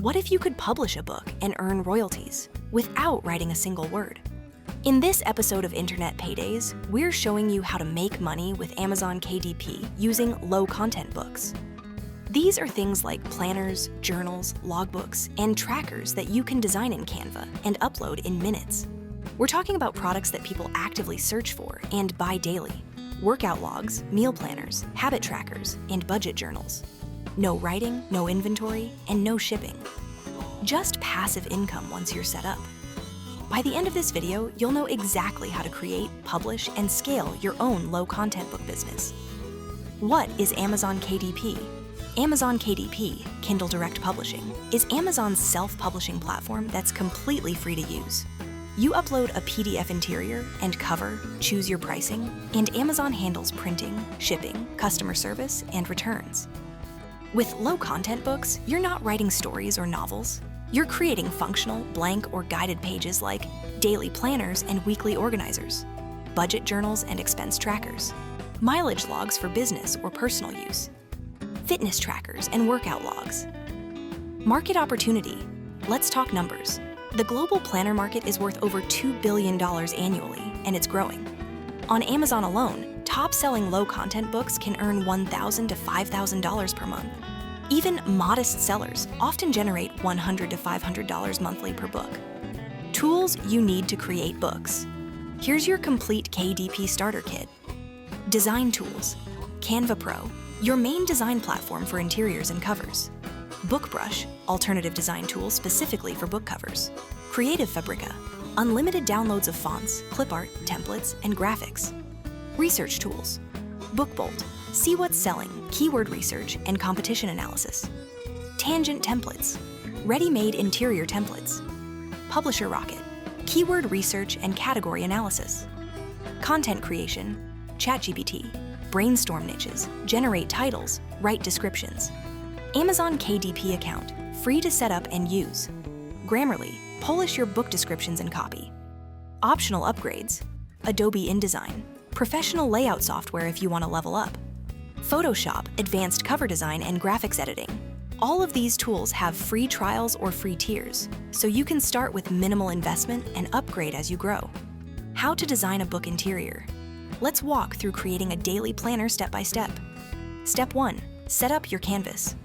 What if you could publish a book and earn royalties without writing a single word? In this episode of Internet Paydays, we're showing you how to make money with Amazon KDP using low-content books. These are things like planners, journals, logbooks, and trackers that you can design in Canva and upload in minutes. We're talking about products that people actively search for and buy daily: workout logs, meal planners, habit trackers, and budget journals. No writing, no inventory, and no shipping. Just passive income once you're set up. By the end of this video, you'll know exactly how to create, publish, and scale your own low-content book business. What is Amazon KDP? Amazon KDP, Kindle Direct Publishing, is Amazon's self-publishing platform that's completely free to use. You upload a PDF interior and cover, choose your pricing, and Amazon handles printing, shipping, customer service, and returns. With low-content books, you're not writing stories or novels. You're creating functional, blank, or guided pages like daily planners and weekly organizers, budget journals and expense trackers, mileage logs for business or personal use, fitness trackers and workout logs. Market opportunity. Let's talk numbers. The global planner market is worth over $2 billion annually, and it's growing. On Amazon alone, top-selling low-content books can earn $1,000 to $5,000 per month. Even modest sellers often generate $100 to $500 monthly per book. Tools you need to create books. Here's your complete KDP starter kit. Design tools. Canva Pro, your main design platform for interiors and covers. BookBrush, alternative design tool specifically for book covers. Creative Fabrica, unlimited downloads of fonts, clip art, templates, and graphics. Research tools. BookBolt, see what's selling, keyword research, and competition analysis. Tangent templates, ready-made interior templates. Publisher Rocket, keyword research and category analysis. Content creation, ChatGPT, brainstorm niches, generate titles, write descriptions. Amazon KDP account, free to set up and use. Grammarly, polish your book descriptions and copy. Optional upgrades, Adobe InDesign, professional layout software if you want to level up. Photoshop, advanced cover design and graphics editing. All of these tools have free trials or free tiers, so you can start with minimal investment and upgrade as you grow. How to design a book interior. Let's walk through creating a daily planner step by step. Step 1. Set up your canvas.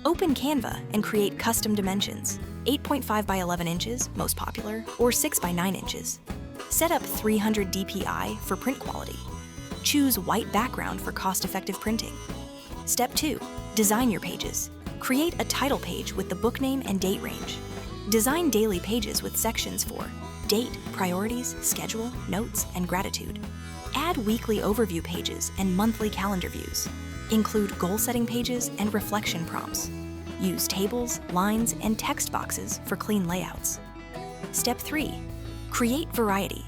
Open Canva and create custom dimensions, 8.5 by 11 inches, most popular, or 6 by 9 inches. Set up 300 dpi for print quality. Choose white background for cost-effective printing. Step 2. Design your pages. Create a title page with the book name and date range. Design daily pages with sections for date, priorities, schedule, notes, and gratitude. Add weekly overview pages and monthly calendar views. Include goal-setting pages and reflection prompts. Use tables, lines, and text boxes for clean layouts. Step 3. Create variety.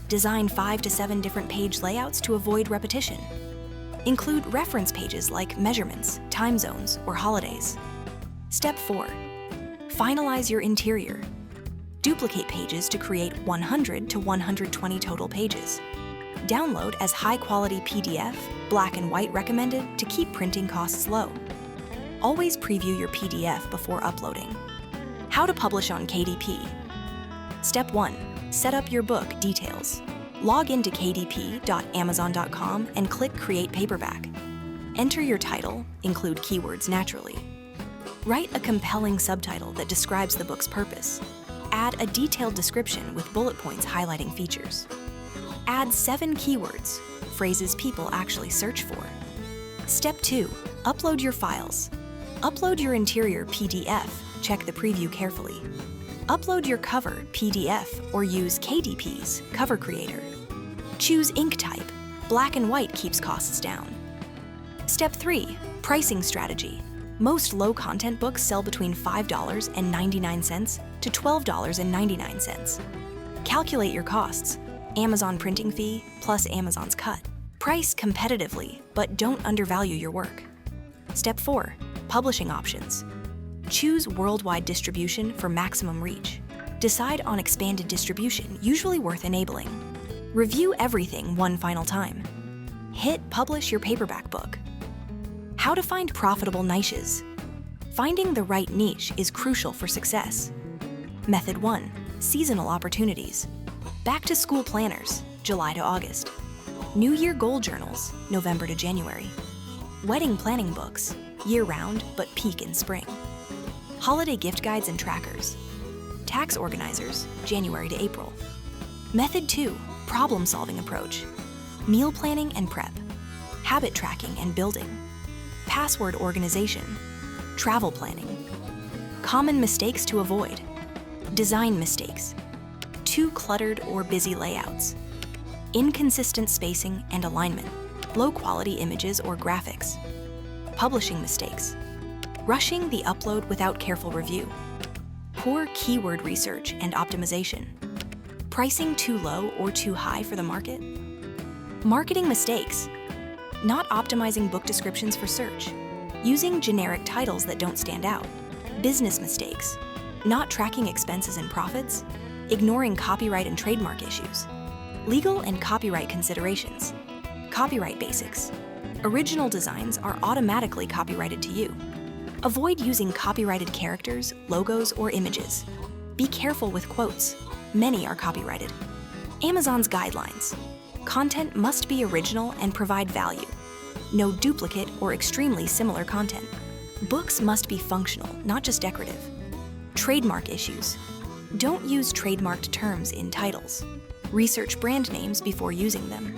Design 5 to 7 different page layouts to avoid repetition. Include reference pages like measurements, time zones, or holidays. Step 4. Finalize your interior. Duplicate pages to create 100 to 120 total pages. Download as high-quality PDF, black and white recommended to keep printing costs low. Always preview your PDF before uploading. How to publish on KDP. Step 1. Set up your book details. Log into kdp.amazon.com and click Create Paperback. Enter your title, include keywords naturally. Write a compelling subtitle that describes the book's purpose. Add a detailed description with bullet points highlighting features. Add 7 keywords, phrases people actually search for. Step 2. Upload your files. Upload your interior PDF, check the preview carefully. Upload your cover PDF or use KDP's Cover Creator. Choose ink type. Black and white keeps costs down. Step 3. Pricing strategy. Most low-content books sell between $5.99 to $12.99. Calculate your costs. Amazon printing fee plus Amazon's cut. Price competitively, but don't undervalue your work. Step 4. Publishing options. Choose worldwide distribution for maximum reach. Decide on expanded distribution, usually worth enabling. Review everything one final time. Hit publish your paperback book. How to find profitable niches. Finding the right niche is crucial for success. Method 1. Seasonal opportunities. Back to school planners, July to August. New Year goal journals, November to January. Wedding planning books, year-round but peak in spring. Holiday gift guides and trackers. Tax organizers, January to April. Method 2. Problem-solving approach. Meal planning and prep. Habit tracking and building. Password organization. Travel planning. Common mistakes to avoid. Design mistakes. Too cluttered or busy layouts. Inconsistent spacing and alignment. Low-quality images or graphics. Publishing mistakes. Rushing the upload without careful review. Poor keyword research and optimization. Pricing too low or too high for the market. Marketing mistakes. Not optimizing book descriptions for search. Using generic titles that don't stand out. Business mistakes. Not tracking expenses and profits. Ignoring copyright and trademark issues. Legal and copyright considerations. Copyright basics. Original designs are automatically copyrighted to you. Avoid using copyrighted characters, logos, or images. Be careful with quotes. Many are copyrighted. Amazon's guidelines. Content must be original and provide value. No duplicate or extremely similar content. Books must be functional, not just decorative. Trademark issues. Don't use trademarked terms in titles. Research brand names before using them.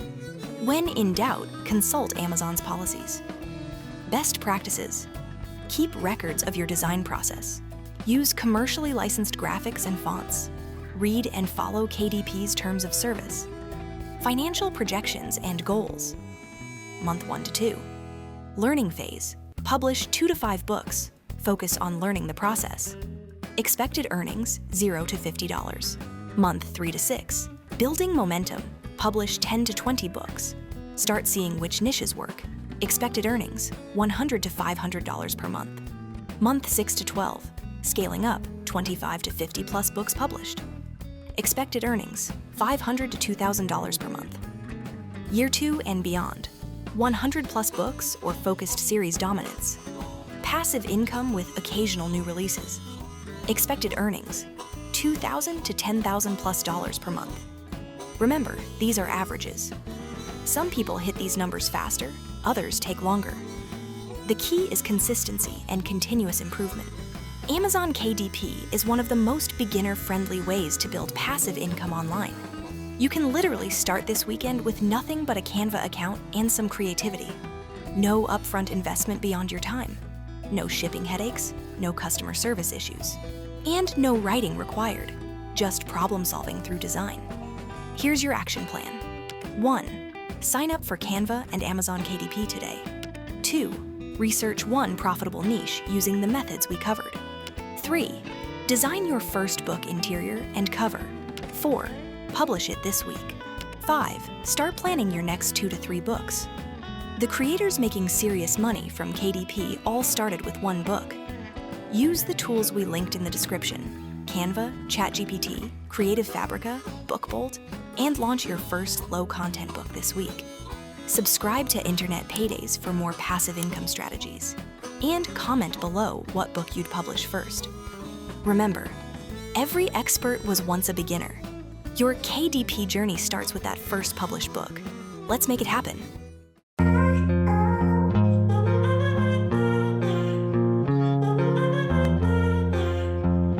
When in doubt, consult Amazon's policies. Best practices. Keep records of your design process. Use commercially licensed graphics and fonts. Read and follow KDP's terms of service. Financial projections and goals. Month 1 to 2. Learning phase. Publish 2 to 5 books. Focus on learning the process. Expected earnings, $0 to $50. Month 3 to 6. Building momentum. Publish 10 to 20 books. Start seeing which niches work. Expected earnings, $100 to $500 per month. Month 6 to 12. Scaling up, 25 to 50 plus books published. Expected earnings, $500 to $2,000 per month. Year 2 and beyond. 100 plus books or focused series dominance. Passive income with occasional new releases. Expected earnings, $2,000 to $10,000 plus dollars per month. Remember, these are averages. Some people hit these numbers faster, others take longer. The key is consistency and continuous improvement. Amazon KDP is one of the most beginner-friendly ways to build passive income online. You can literally start this weekend with nothing but a Canva account and some creativity. No upfront investment beyond your time. No shipping headaches, no customer service issues. And no writing required, just problem solving through design. Here's your action plan. 1. Sign up for Canva and Amazon KDP today. 2. Research one profitable niche using the methods we covered. 3. Design your first book interior and cover. 4. Publish it this week. 5. Start planning your next 2 to 3 books. The creators making serious money from KDP all started with one book. Use the tools we linked in the description: Canva, ChatGPT, Creative Fabrica, BookBolt, and launch your first low-content book this week. Subscribe to Internet Paydays for more passive income strategies. And comment below what book you'd publish first. Remember, every expert was once a beginner. Your KDP journey starts with that first published book. Let's make it happen.